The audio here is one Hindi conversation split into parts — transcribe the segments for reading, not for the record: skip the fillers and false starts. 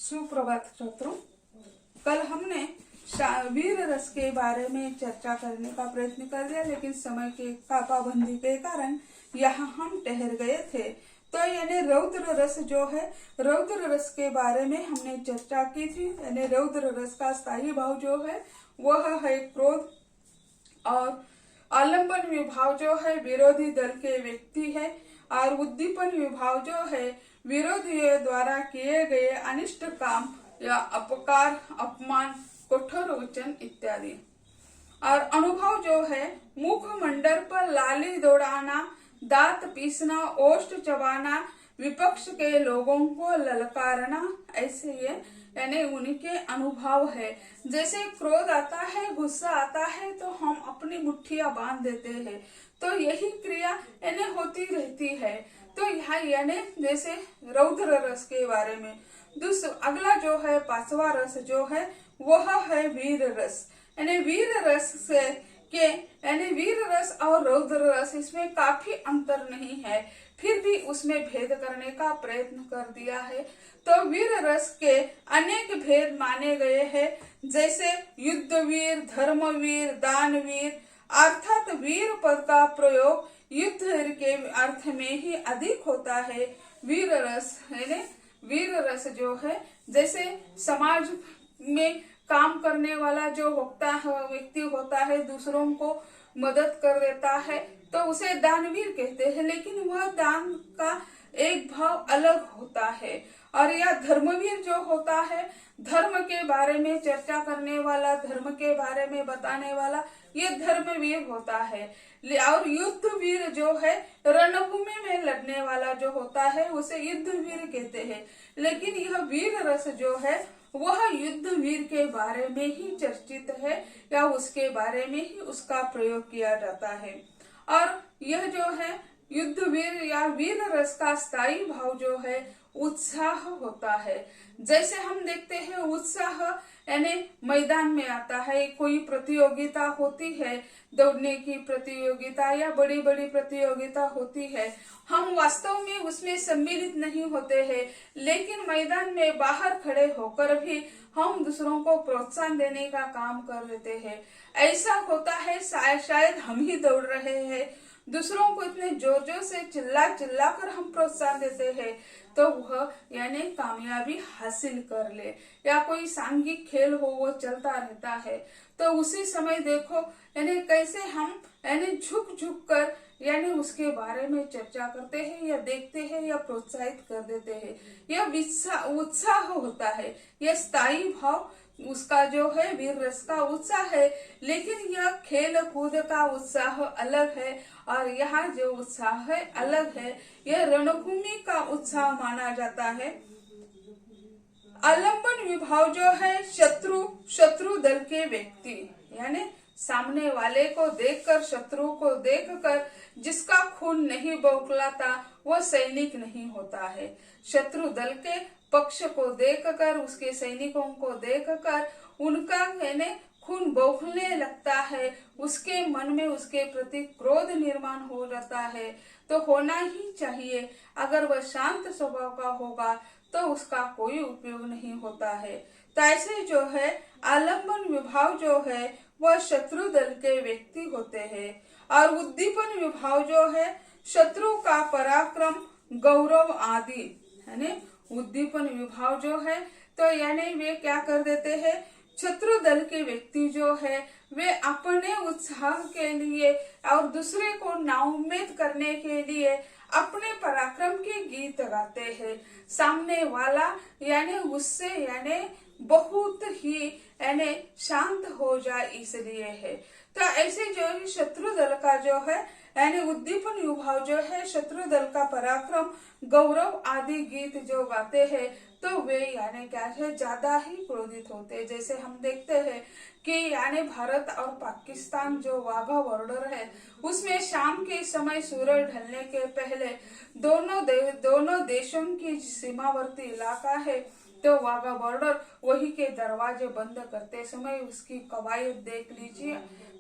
सुप्रभात छात्रों। कल हमने वीर रस के बारे में चर्चा करने का प्रयत्न कर दिया, लेकिन समय के पाबंदी के कारण यहाँ हम ठहर गए थे। तो यानी रौद्र रस जो है, रौद्र रस के बारे में हमने चर्चा की थी। यानी रौद्र रस का स्थायी भाव जो है वह है क्रोध, और आलंबन विभाव जो है विरोधी दल के व्यक्ति है, और उद्दीपन विभाव जो है विरोधियों द्वारा किए गए अनिष्ट काम या अपकार, अपमान, कठोर वचन इत्यादि। और अनुभव जो है मुखमंडल पर लाली दौड़ाना, दांत पीसना, ओष्ठ चबाना, विपक्ष के लोगों को ललकारना, ऐसे ये यानी उनके अनुभव है। जैसे क्रोध आता है, गुस्सा आता है तो हम अपनी मुट्ठियां बांध देते हैं, तो यही क्रिया यानी होती रहती है। तो यहाँ यानी जैसे रौद्र रस के बारे में अगला जो है पांचवा रस जो है वह है वीर रस। यानी वीर रस से के यानी वीर रस और रौद्र रस इसमें काफी अंतर नहीं है, फिर भी उसमें भेद करने का प्रयत्न कर दिया है। तो वीर रस के अनेक भेद माने गए हैं, जैसे युद्धवीर, धर्मवीर, दानवीर। अर्थात वीर पद का प्रयोग युद्ध के अर्थ में ही अधिक होता है। वीर रस यानी वीर रस जो है जैसे समाज में काम करने वाला जो व्यक्ति होता है, दूसरों को मदद कर देता है, तो उसे दानवीर कहते हैं, लेकिन वह दान का एक भाव अलग होता है। और यह धर्मवीर जो होता है, धर्म के बारे में चर्चा करने वाला, धर्म के बारे में बताने वाला, ये धर्मवीर होता है। और युद्धवीर जो है रणभूमि में लड़ने वाला जो होता है उसे युद्धवीर कहते हैं। लेकिन यह वीर रस जो है वह युद्धवीर के बारे में ही चर्चित है, या उसके बारे में ही उसका प्रयोग किया जाता है। और यह जो है युद्धवीर या वीर रस का स्थायी भाव जो है उत्साह होता है। जैसे हम देखते हैं उत्साह यानी मैदान में आता है, कोई प्रतियोगिता होती है, दौड़ने की प्रतियोगिता या बड़ी बड़ी प्रतियोगिता होती है, हम वास्तव में उसमें सम्मिलित नहीं होते हैं, लेकिन मैदान में बाहर खड़े होकर भी हम दूसरों को प्रोत्साहन देने का काम कर देते हैं। ऐसा होता है शायद हम ही दौड़ रहे हैं, दूसरों को इतने जोर जोर से चिल्ला चिल्ला कर हम प्रोत्साहन देते हैं तो वह यानी कामयाबी हासिल कर ले। या कोई सांघिक खेल हो वो चलता रहता है, तो उसी समय देखो यानी कैसे हम यानी झुक झुक कर यानी उसके बारे में चर्चा करते हैं या देखते हैं या प्रोत्साहित कर देते हैं। यह उत्साह होता है, यह स्थायी भाव उसका जो है वीर रस का उत्साह है। लेकिन यह खेल कूद का उत्साह अलग है, और यहाँ जो उत्साह है अलग है, यह रणभूमि का उत्साह माना जाता है। आलंबन विभाव जो है शत्रु दल के व्यक्ति, यानी सामने वाले को देखकर, शत्रु को देखकर जिसका खून नहीं बौखलाता वो सैनिक नहीं होता है। शत्रु दल के पक्ष को देखकर, उसके सैनिकों को देखकर उनका यानी खून बौखलने लगता है, उसके मन में उसके प्रति क्रोध निर्माण हो जाता है। तो होना ही चाहिए, अगर वह शांत स्वभाव का होगा तो उसका कोई उपयोग नहीं होता है। तो ऐसे जो है आलंबन विभाव जो है वह शत्रु दल के व्यक्ति होते हैं। और उद्दीपन विभाव जो है शत्रु का पराक्रम, गौरव आदि। यानी उद्दीपन विभाव जो है तो यानी वे क्या कर देते हैं, शत्रु दल के व्यक्ति जो है वे अपने उत्साह के लिए और दूसरे को नाउम्मीद करने के लिए अपने पराक्रम के गीत गाते हैं। सामने वाला यानी उससे यानी बहुत ही यानी शांत हो जाए इसलिए है। तो ऐसे जो है शत्रु दल का जो है यानी उद्दीपन विभाव जो है शत्रु दल का पराक्रम, गौरव आदि गीत जो गाते हैं तो वे यानी क्या है ज्यादा ही क्रोधित होते हैं। जैसे हम देखते हैं कि यानी भारत और पाकिस्तान जो वाघा बॉर्डर है उसमें शाम के समय सूरज ढलने के पहले दोनों देशों की सीमावर्ती इलाका है, तो वाघा बॉर्डर वही के दरवाजे बंद करते समय उसकी कवायद देख लीजिए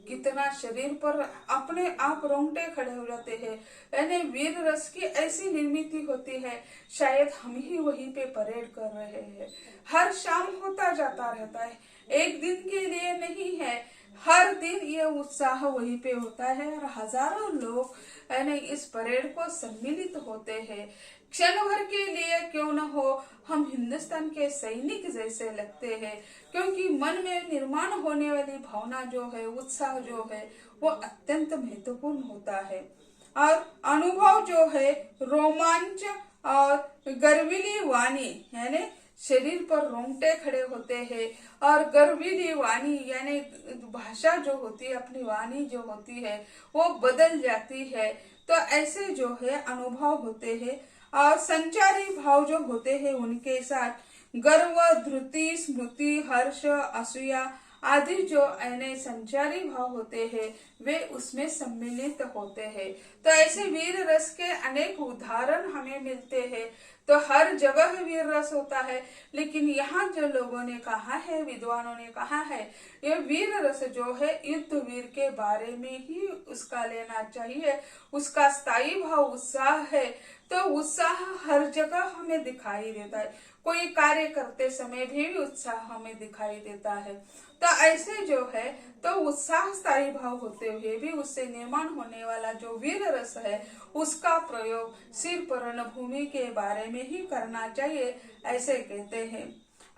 कितना शरीर पर अपने आप रोंगटे खड़े हो जाते हैं। यानी वीर रस की ऐसी निर्मित होती है, शायद हम ही वहीं पे परेड कर रहे हैं। हर शाम होता जाता रहता है, एक दिन के लिए नहीं है, हर दिन ये उत्साह वहीं पे होता है और हजारों लोग यानी इस परेड को सम्मिलित होते हैं। क्षण भर के लिए क्यों न हो, हम हिंदुस्तान के सैनिक जैसे लगते हैं, क्योंकि मन में निर्माण होने वाली भावना जो है, उत्साह जो है, वो अत्यंत महत्वपूर्ण होता है। और अनुभव जो है, रोमांच और गर्वीली वाणी यानी शरीर पर रोंगटे खड़े होते हैं, और गर्वीली वाणी यानी भाषा जो होती है, अपनी वाणी जो होती है वो बदल जाती है। तो ऐसे जो है अनुभव होते हैं, और संचारी भाव जो होते हैं उनके साथ गर्व, धृति, स्मृति, हर्ष, असूया आदि जो यानी संचारी भाव होते हैं वे उसमें सम्मिलित होते हैं। तो ऐसे वीर रस के अनेक उदाहरण हमें मिलते हैं। तो हर जगह वीर रस होता है, लेकिन यहाँ जो लोगों ने कहा है, विद्वानों ने कहा है, ये वीर रस जो है युद्ध वीर के बारे में ही उसका लेना चाहिए। उसका स्थायी भाव उत्साह है, तो उत्साह हर जगह हमें दिखाई देता है। कोई कार्य करते समय भी उत्साह हमें दिखाई देता है। तो ऐसे जो है तो उत्साह स्थायी भाव होते हुए भी उससे निर्माण होने वाला जो वीर रस है उसका प्रयोग सिर पर रणभूमि के बारे में ही करना चाहिए, ऐसे कहते हैं।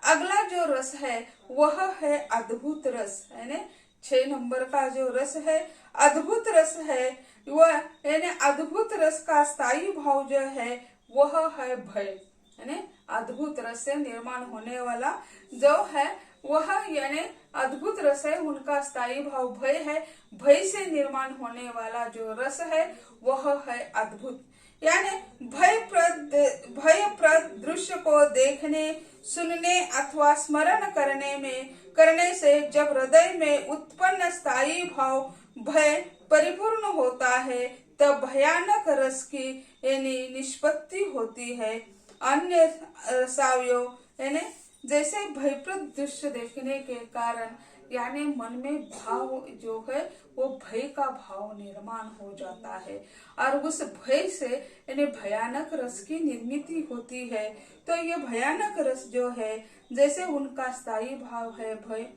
अगला जो रस है वह है अद्भुत रस, यानी 6 नंबर का जो रस है अद्भुत रस है, वह यानी अद्भुत रस का स्थायी भाव जो है वह है भय। यानी अद्भुत रस से निर्माण होने वाला जो है वह यानी अद्भुत रस है, उनका स्थायी भाव भय है। भय से निर्माण होने वाला जो रस है वह है अद्भुत। यानी भयप्रद दृश्य को देखने, सुनने अथवा स्मरण करने से जब हृदय में उत्पन्न स्थायी भाव भय परिपूर्ण होता है, तब भयानक रस की यानी निष्पत्ति होती है। अन्य रसावयों यानी जैसे भयप्रद दृश्य देखने के कारण यानी मन में भाव जो है वो भय का भाव निर्माण हो जाता है, और उस भय से यानी भयानक रस की निर्मित होती है। तो ये भयानक रस जो है जैसे उनका स्थायी भाव है भय,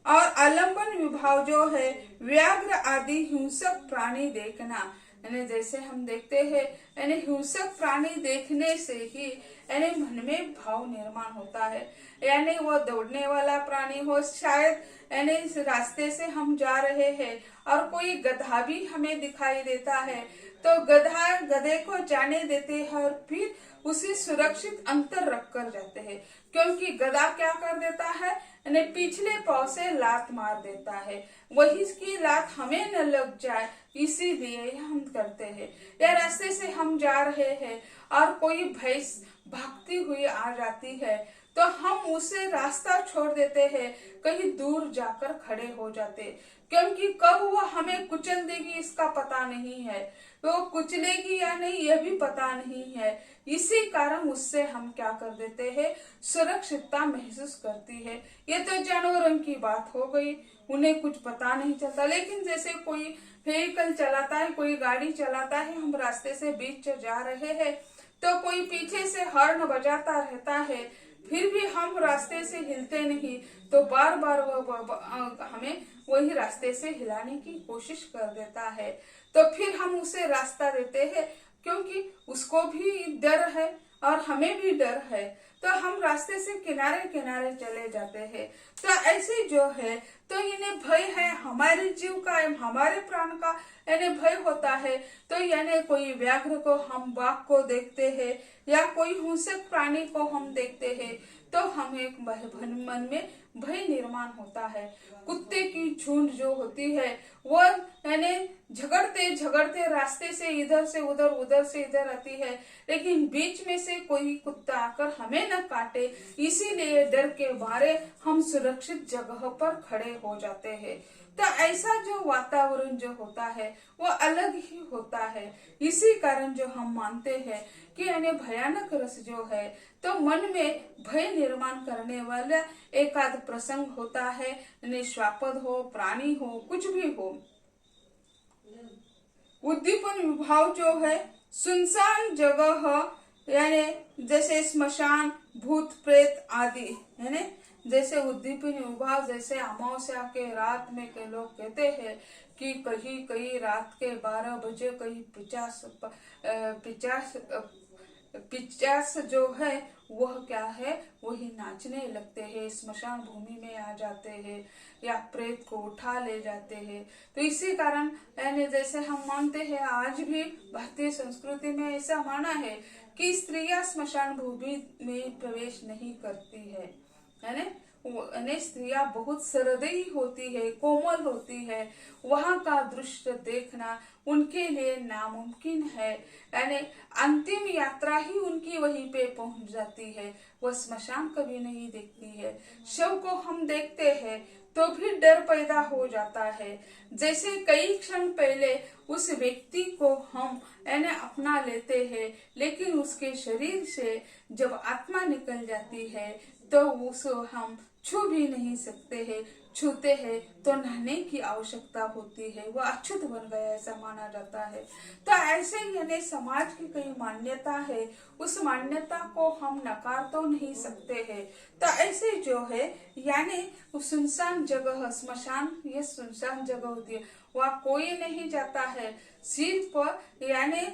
और आलंबन विभाव जो है व्याघ्र आदि हिंसक प्राणी देखना, यानी जैसे हम देखते हैं यानी हिंसक प्राणी देखने से ही यानी मन में भाव निर्माण होता है। यानी वो दौड़ने वाला प्राणी हो, शायद यानी इस रास्ते से हम जा रहे हैं और कोई गधा भी हमें दिखाई देता है, तो गधे को जाने देते हैं और फिर उसे सुरक्षित अंतर रख कर जाते हैं, क्योंकि गधा क्या कर देता है यानी पिछले पांव से लात मार देता है, वही इसकी लात हमें न लग जाए इसीलिए हम करते हैं। या रास्ते से हम जा रहे हैं और कोई भैंस भागती हुई आ जाती है, तो हम उसे रास्ता छोड़ देते हैं, कहीं दूर जाकर खड़े हो जाते, क्योंकि कब वो हमें कुचल देगी इसका पता नहीं है, वो कुचलेगी या नहीं यह भी पता नहीं है। इसी कारण उससे हम क्या कर देते हैं, सुरक्षितता महसूस करती है। ये तो जानवरों की बात हो गई, उन्हें कुछ पता नहीं चलता। लेकिन जैसे कोई व्हीकल चलाता है, कोई गाड़ी चलाता है, हम रास्ते से बीच जा रहे हैं, तो कोई पीछे से हॉर्न बजाता रहता है, फिर भी हम रास्ते से हिलते नहीं, तो बार बार वो हमें वही रास्ते से हिलाने की कोशिश कर देता है। तो फिर हम उसे रास्ता देते हैं, क्योंकि उसको भी डर है और हमें भी डर है, तो हम रास्ते से किनारे किनारे चले जाते हैं। तो ऐसे जो है तो इन्हें भय है, हमारे जीव का, हमारे प्राण का यानी भय होता है। तो यानी कोई व्याघ्र को हम बाघ को देखते हैं या कोई हिंसक प्राणी को हम देखते हैं, तो हमें मन में भय निर्माण होता है। कुत्ते की झुंड जो होती है वो यानी झगड़ते झगड़ते रास्ते से इधर से उधर, उधर से इधर आती है, लेकिन बीच में से कोई कुत्ता आकर हमें न काटे, इसीलिए डर के मारे हम सुरक्षित जगह पर खड़े हो जाते हैं। तो ऐसा जो वातावरण जो होता है वो अलग ही होता है। इसी कारण जो हम मानते हैं कि यानी भयानक रस जो है तो मन में भय निर्माण करने वाला एकाध प्रसंग होता है, निष्पापद हो, प्राणी हो, कुछ भी हो। उद्दीपन विभाव जो है सुनसान जगह यानी जैसे स्मशान, भूत प्रेत आदि, है न। जैसे उद्दीपन विभाव, जैसे अमावस्या के रात में के लोग कहते हैं कि कहीं कहीं रात के 12 बजे कहीं पिचास जो है वह क्या है, वही नाचने लगते हैं, स्मशान भूमि में आ जाते हैं या प्रेत को उठा ले जाते हैं। तो इसी कारण यानी जैसे हम मानते हैं, आज भी भारतीय संस्कृति में ऐसा माना है कि स्त्रियां स्मशान भूमि में प्रवेश नहीं करती है ना। स्त्रियां बहुत सहृदयी होती है, कोमल होती है, वहां का दृश्य देखना उनके लिए नामुमकिन है। यानी अंतिम यात्रा ही उनकी वहीं पे पहुंच जाती है, वह स्मशान कभी नहीं देखती है। शव को हम देखते हैं तो भी डर पैदा हो जाता है, जैसे कई क्षण पहले उस व्यक्ति को हम अपना लेते हैं, लेकिन उसके शरीर से जब आत्मा निकल जाती है तो उसको हम छू भी नहीं सकते हैं, छूते हैं तो नहाने की आवश्यकता होती है, वह अछूत बन गया ऐसा माना जाता है। तो ऐसे यानी समाज की कई मान्यता है, उस मान्यता को हम नकार तो नहीं सकते हैं। तो ऐसे जो है यानी सुनसान जगह स्मशान, ये सुनसान जगह होती है, वहाँ कोई नहीं जाता है, सिर्फ यानी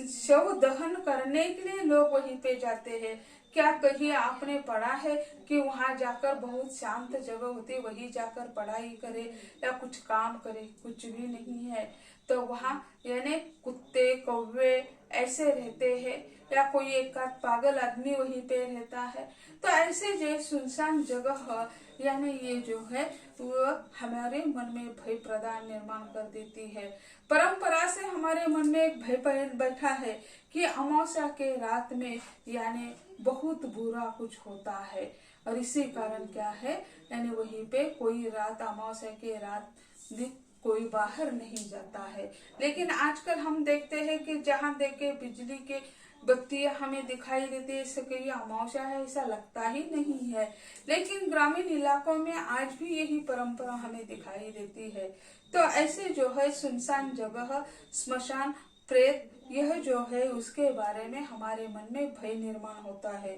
शव दहन करने के लिए लोग वहीं पे जाते हैं। क्या कहीं आपने पढ़ा है कि वहां जाकर बहुत शांत जगह होती है, वही जाकर पढ़ाई करे या कुछ काम करे? कुछ भी नहीं है। तो वहां यानी कुत्ते कौवे ऐसे रहते हैं या कोई एक आध पागल आदमी वहीं पे रहता है। तो ऐसे जो सुनसान जगह यानी ये जो है वो हमारे मन में भय प्रदान निर्माण कर देती है। परंपरा से हमारे मन में एक भय बैठा है कि अमावस्या के रात में यानी बहुत बुरा कुछ होता है, और इसी कारण क्या है यानी वहीं पे कोई रात अमावस्या के रात में कोई बाहर नहीं जाता है। लेकिन आजकल हम देखते हैं कि जहाँ देखे बिजली के बत्तियां हमें दिखाई देती है, इससे कहीं अमावस्या है ऐसा लगता ही नहीं है। लेकिन ग्रामीण इलाकों में आज भी यही परंपरा हमें दिखाई देती है। तो ऐसे जो है सुनसान जगह, स्मशान, प्रेत, यह जो है उसके बारे में हमारे मन में भय निर्माण होता है।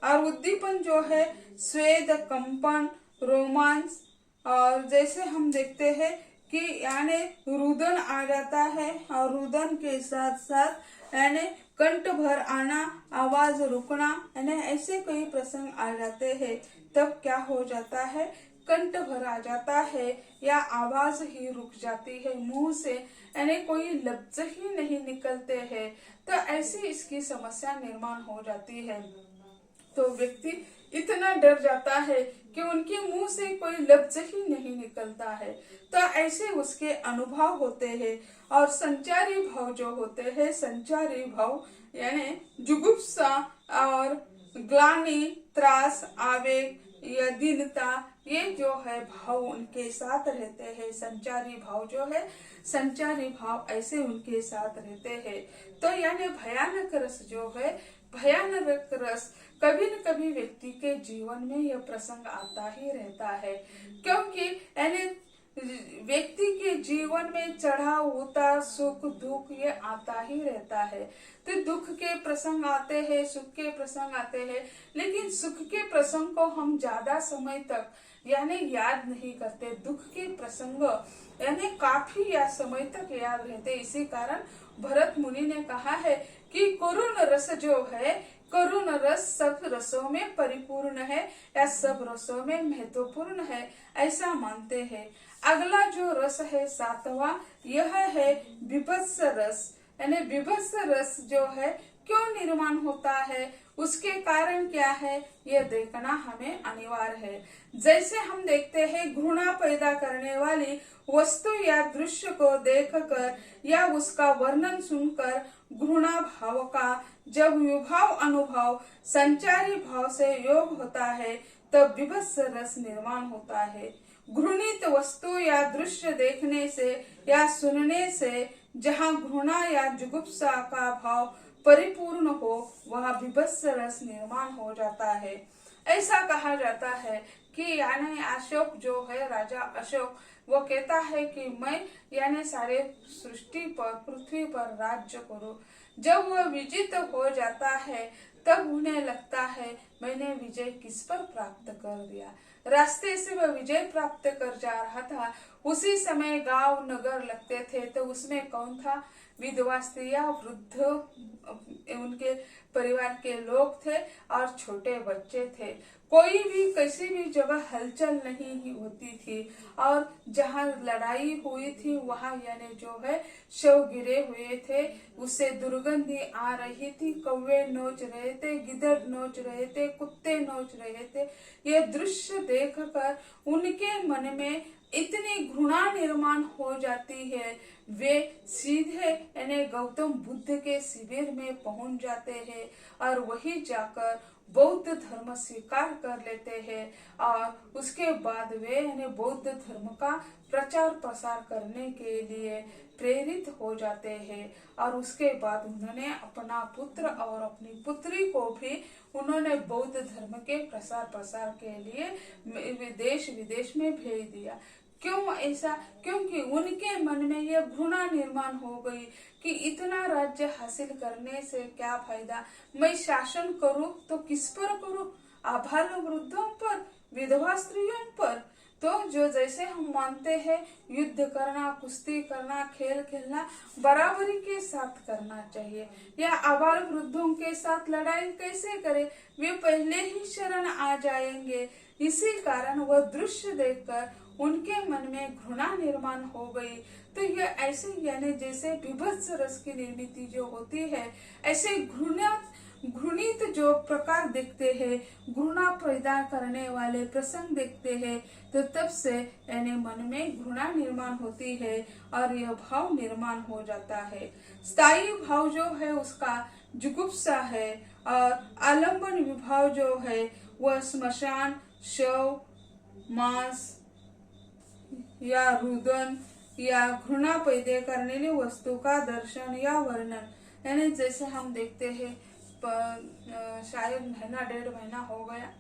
और उद्दीपन जो है स्वेद, कंपन, रोमांस, और जैसे हम देखते हैं कि यानी रुदन आ जाता है, और रुदन के साथ साथ यानी कंठ भर आना, आवाज रुकना, यानी ऐसे कई प्रसंग आ जाते हैं। तब क्या हो जाता है, कंठ भर आ जाता है या आवाज ही रुक जाती है, मुंह से यानी कोई लफ्ज ही नहीं निकलते हैं। तो ऐसी इसकी समस्या निर्माण हो जाती है। तो व्यक्ति इतना डर जाता है कि उनके मुंह से कोई लफ्ज ही नहीं निकलता है। तो ऐसे उसके अनुभव होते हैं। और संचारी भाव जो होते हैं, संचारी भाव यानी जुगुप्सा और ग्लानि, त्रास, आवेग या दीनता, ये जो है भाव उनके साथ रहते हैं। संचारी भाव जो है, संचारी भाव ऐसे उनके साथ रहते हैं। तो यानी भयानक रस जो है, भयानक रस कभी न कभी व्यक्ति के जीवन में यह प्रसंग आता ही रहता है, क्योंकि यानी व्यक्ति के जीवन में चढ़ाव उतार, सुख दुख ये आता ही रहता है। तो दुख के प्रसंग आते हैं, सुख के प्रसंग आते हैं, लेकिन सुख के प्रसंग को हम ज्यादा समय तक यानी याद नहीं करते। दुख के प्रसंग यानी काफी समय तक याद रहते। इसी कारण भरत मुनि ने कहा है कि करुण रस जो है, करुण रस सब रसों में परिपूर्ण है या सब रसों में महत्वपूर्ण है, ऐसा मानते हैं। अगला जो रस है 7वां, यह है विभत्स रस। यानी विभत्स रस जो है क्यों निर्माण होता है, उसके कारण क्या है, यह देखना हमें अनिवार्य है। जैसे हम देखते हैं घृणा पैदा करने वाली वस्तु या दृश्य को देखकर या उसका वर्णन सुनकर घृणा भाव का जब विभाव अनुभव संचारी भाव से योग होता है, तब विभत्स रस निर्माण होता है। घृणित वस्तु या दृश्य देखने से या सुनने से जहाँ घृणा या जुगुप्सा का भाव परिपूर्ण हो, वहाँ विभत्स रस निर्माण हो जाता है। ऐसा कहा जाता है कि यानी अशोक जो है, राजा अशोक, वो कहता है कि मैं यानी सारे सृष्टि पर, पृथ्वी पर राज्य करूं। जब वह विजित हो जाता है तब उन्हें लगता है मैंने विजय किस पर प्राप्त कर दिया। रास्ते से वह विजय प्राप्त कर जा रहा था, उसी समय गांव नगर लगते थे, तो उसमें कौन था? विधवा स्त्रियां, वृद्ध, उनके परिवार के लोग थे और छोटे बच्चे थे। कोई भी किसी भी जगह हलचल नहीं होती थी और जहाँ लड़ाई हुई थी वहाँ यानी जो है शव गिरे हुए थे, उससे दुर्गंधी आ रही थी। कौवे नोच रहे थे, गिदड़ नोच रहे थे, कुत्ते नोच रहे थे। ये दृश्य देखकर उनके मन में इतनी घृणा निर्माण हो जाती है, वे सीधे यानी गौतम बुद्ध के शिविर में पहुंच जाते हैं और वही जाकर बौद्ध धर्म स्वीकार कर लेते हैं और उसके बाद वे यानी बौद्ध धर्म का प्रचार प्रसार करने के लिए प्रेरित हो जाते हैं। और उसके बाद उन्होंने अपना पुत्र और अपनी पुत्री को भी उन्होंने बौद्ध धर्म के प्रसार प्रसार के लिए देश विदेश में भेज दिया। क्यों ऐसा? क्योंकि उनके मन में यह घृणा निर्माण हो गई कि इतना राज्य हासिल करने से क्या फायदा, मैं शासन करूं तो किस पर करूं? आबाल वृद्धों पर, विधवा स्त्रियों पर? तो जो जैसे हम मानते हैं युद्ध करना, कुश्ती करना, खेल खेलना बराबरी के साथ करना चाहिए, या आबाल वृद्धों के साथ लड़ाई कैसे करें? वे पहले ही शरण आ जाएंगे। इसी कारण वह दृश्य देखकर उनके मन में घृणा निर्माण हो गई। तो ये ऐसे यानी जैसे विभत्स रस की निर्मिति जो होती है, ऐसे घृणित जो प्रकार देखते हैं, घृणा पैदा करने वाले प्रसंग देखते हैं, तो तब से यानी मन में घृणा निर्माण होती है और यह भाव निर्माण हो जाता है। स्थायी भाव जो है उसका जुगुप्सा है और आलंबन विभाव जो है वह स्मशान, शव, मांस या रुदन या घृणा पैदा करने वाली वस्तु का दर्शन या वर्णन। यानी जैसे हम देखते हैं शायद महीना 1.5 महीना हो गया,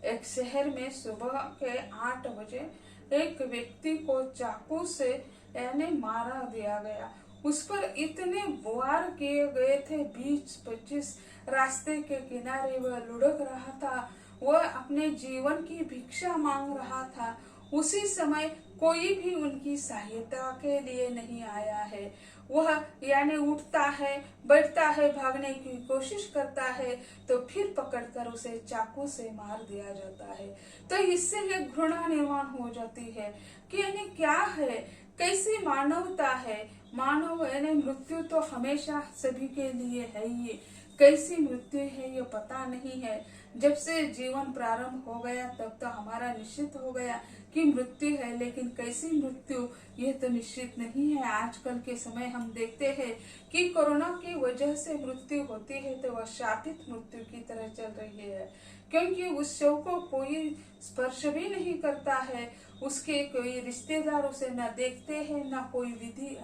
एक शहर में सुबह के 8 बजे एक व्यक्ति को चाकू से यानी मारा दिया गया। उस पर इतने वार किए गए थे, 20-25 रास्ते के किनारे वह लुढ़क रहा था, वह अपने जीवन की भिक्षा मांग रहा था। उसी समय कोई भी उनकी सहायता के लिए नहीं आया है। वह यानी उठता है, बैठता है, भागने की कोशिश करता है, तो फिर पकड़कर उसे चाकू से मार दिया जाता है। तो इससे एक घृणा निर्माण हो जाती है कि यानी क्या है, कैसी मानवता है। मानव यानी मृत्यु तो हमेशा सभी के लिए है ही, कैसी मृत्यु है ये पता नहीं है। जब से जीवन प्रारंभ हो गया तब तो हमारा निश्चित हो गया कि मृत्यु है, लेकिन कैसी मृत्यु यह तो निश्चित नहीं है। आजकल के समय हम देखते हैं कि कोरोना की वजह से मृत्यु होती है तो वह शापित मृत्यु की तरह चल रही है, क्योंकि उस शव को कोई स्पर्श भी नहीं करता है, उसके कोई रिश्तेदार उसे न देखते हैं, न कोई विधि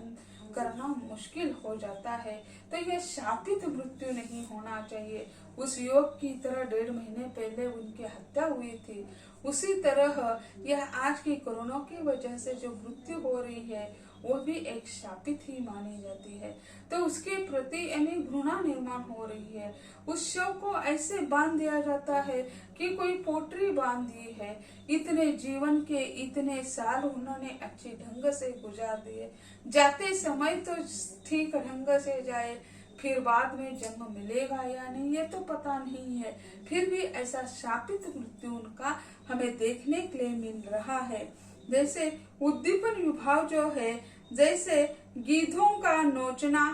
करना मुश्किल हो जाता है। तो यह शापित मृत्यु नहीं होना चाहिए। उस युवक की तरह 1.5 महीने पहले उनकी हत्या हुई थी, उसी तरह यह आज की कोरोना की वजह से जो मृत्यु हो रही है वो भी एक शापित ही मानी जाती है। तो उसके प्रति यानी घृणा निर्माण हो रही है। उस शव को ऐसे बांध दिया जाता है कि कोई पोटरी बांध दी है। इतने जीवन के इतने साल उन्होंने अच्छे ढंग से गुजार दिए, जाते समय तो ठीक ढंग से जाए, फिर बाद में जन्म मिलेगा या नहीं ये तो पता नहीं है, फिर भी ऐसा शापित मृत्यु उनका हमें देखने के लिए मिल रहा है। जैसे उद्दीपन विभाव जो है, जैसे गीधों का नोचना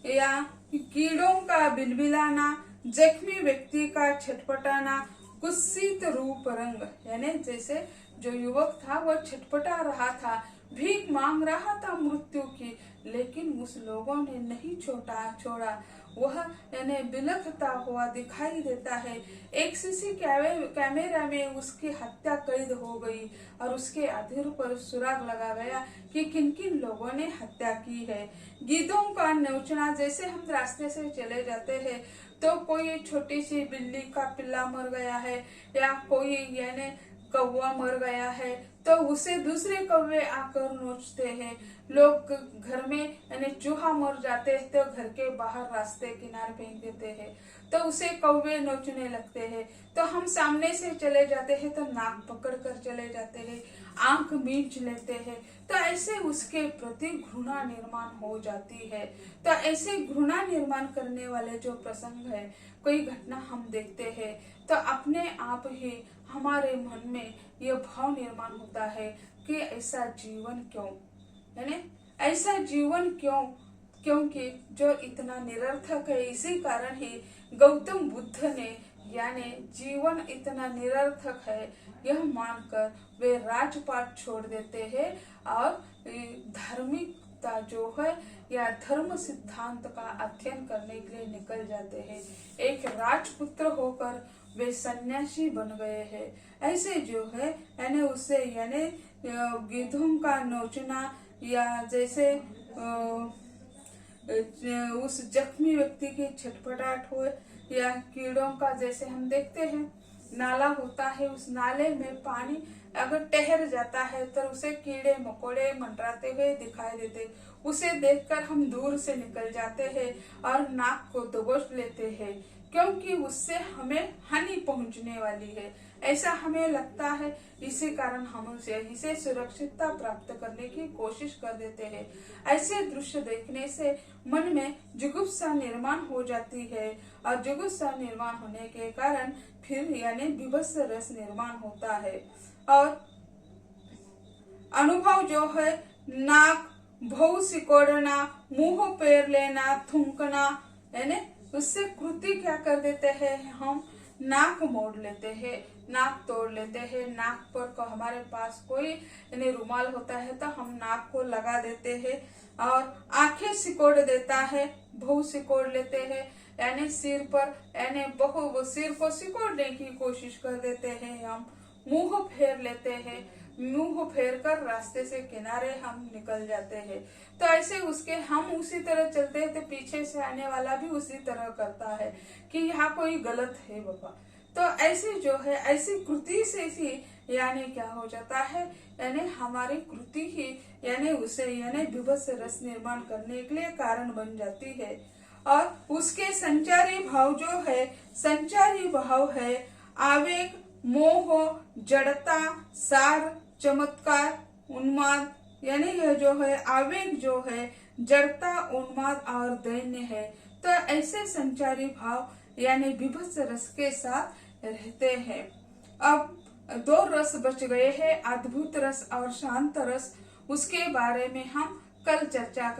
या कीड़ों का बिलबिलाना, जख्मी व्यक्ति का छटपटाना, कुत्सित रूप रंग, यानी जैसे जो युवक था वह छटपटा रहा था, भीख मांग रहा था मृत्यु की, लेकिन उस लोगों ने नहीं छोड़ा। वह यानी बिलखता हुआ दिखाई देता है। एक सीसी कैमरा में उसकी हत्या कैद हो गई और उसके आधार पर सुराग लगा गया कि किन किन लोगों ने हत्या की है। गीदों का नोचना, जैसे हम रास्ते से चले जाते हैं तो कोई छोटी सी बिल्ली का पिल्ला मर गया है या कोई यानी कौवा मर गया है तो उसे दूसरे कौवे आकर नोचते हैं। लोग घर में यानी चूहा मर जाते हैं तो घर के बाहर रास्ते किनारे फेंक देते हैं तो उसे कौवे नोचने लगते हैं। तो हम सामने से चले जाते हैं तो नाक पकड़ कर चले जाते हैं, आंख मींच लेते हैं, तो ऐसे उसके प्रति घृणा निर्माण हो जाती है। तो ऐसे घृणा निर्माण करने वाले जो प्रसंग है, कोई घटना हम देखते हैं तो अपने आप ही हमारे मन में यह भाव निर्माण होता है कि ऐसा जीवन क्यों, यानी ऐसा जीवन क्यों, क्योंकि जो इतना निरर्थक है। इसी कारण ही गौतम बुद्ध ने यानी जीवन इतना निरर्थक है यह मानकर वे राजपाट छोड़ देते हैं और धार्मिकता जो है या धर्म सिद्धांत का अध्ययन करने के लिए निकल जाते हैं। एक राजपुत्र होकर वे सन्यासी बन गए हैं। ऐसे जो है यानी उससे यानी गिद्धों का नोचना या जैसे उस जख्मी व्यक्ति की छटपटाहट हो या कीड़ों का, जैसे हम देखते हैं नाला होता है, उस नाले में पानी अगर ठहर जाता है तो उसे कीड़े मकोड़े मंडराते हुए दिखाई देते, उसे देखकर हम दूर से निकल जाते हैं और नाक को दबोच लेते हैं क्योंकि उससे हमें हानि पहुंचने वाली है, ऐसा हमें लगता है। इसी कारण हम इसे सुरक्षितता प्राप्त करने की कोशिश कर देते हैं। ऐसे दृश्य देखने से मन में जुगुप्सा निर्माण हो जाती है और जुगुप्सा निर्माण होने के कारण फिर यानी विभत्स रस निर्माण होता है। और अनुभव जो है नाक भौ सिकोड़ना, मुंह पैर लेना, थूकना, यानी उससे कृति क्या कर देते हैं, हम नाक मोड़ लेते हैं, नाक तोड़ लेते हैं। नाक पर हमारे पास कोई यानी रुमाल होता है तो हम नाक को लगा देते हैं और आंखें सिकोड़ देता है, भौ सिकोड़ लेते हैं, यानी सिर पर यानी बहु सिर को सिकोड़ने की कोशिश कर देते हैं। हम मुंह फेर लेते हैं, मुंह फेर कर रास्ते से किनारे हम निकल जाते हैं। तो ऐसे उसके हम उसी तरह चलते हैं तो पीछे से आने वाला भी उसी तरह करता है कि यहाँ कोई गलत है बाबा। तो ऐसे जो है ऐसी कृति से ही यानी क्या हो जाता है, यानी हमारी कृति ही यानी उसे यानी विभत्स रस निर्माण करने के लिए कारण बन जाती है। और उसके संचारी भाव जो है, संचारी भाव है आवेग, मोह, जड़ता, सार, चमत्कार, उन्माद, यानी यह जो है आवेग जो है जड़ता, उन्माद और दैन्य है। तो ऐसे संचारी भाव यानी विभत्स रस के साथ रहते हैं। अब 2 रस बच गए हैं, अद्भुत रस और शांत रस, उसके बारे में हम कल चर्चा करेंगे।